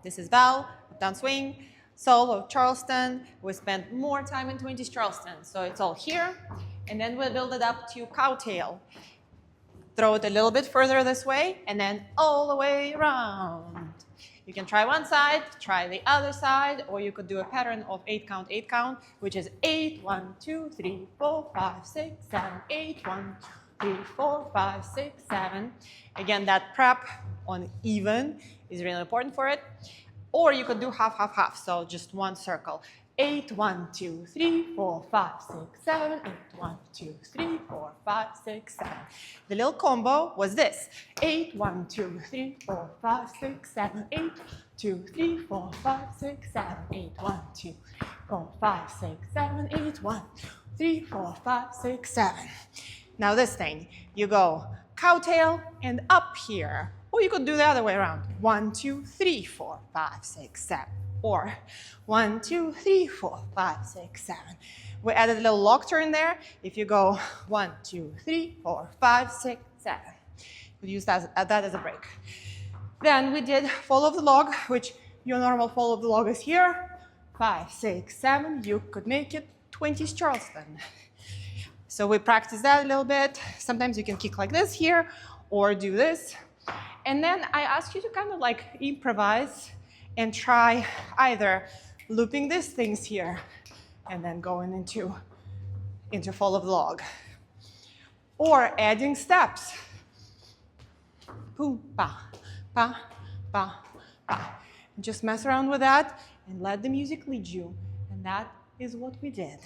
This is Val, Uptown Swing, soul of Charleston. We spent more time in 20s Charleston, so it's all here. And then we'll build it up to cowtail. Throw it a little bit further this way, and then all the way around. You can try one side, try the other side, or you could do a pattern of 8 count, which is 8, 1, 2, 3, 4, 5, 6, 7, 8, 1, 2, 3, 4, 5, 6, 7. Again, that prep on even is really important for it. Or you could do half, half, half, so just one circle. 8, 1, 2, 3, 4, 5, 6, 7, 8, 1, 2, 3, 4, 5, 6, 7. The little combo was this. 8, 1, 2, 3, 4, 5, 6, 7, 8, 2, 3, 4, 5, 6, 7, 8, 1, 2, 4, 5, 6, 7, 8, 1, 3, 4, 5, 6, 7. Now this thing, you go cowtail and up here. Or you could do the other way around. 1, 2, 3, 4, 5, 6, 7. Or 1, 2, 3, 4, 5, 6, 7. We added a little lock turn there. If you go 1, 2, 3, 4, 5, 6, 7. We use that as a break. Then we did fall of the log, which your normal fall of the log is here. 5, 6, 7. You could make it 20s Charleston. So we practice that a little bit. Sometimes you can kick like this here or do this. And then I ask you to kind of like improvise and try either looping these things here and then going into fall of the log. Or adding steps. Boom, pa, pa, pa, pa. Just mess around with that and let the music lead you. And that is what we did.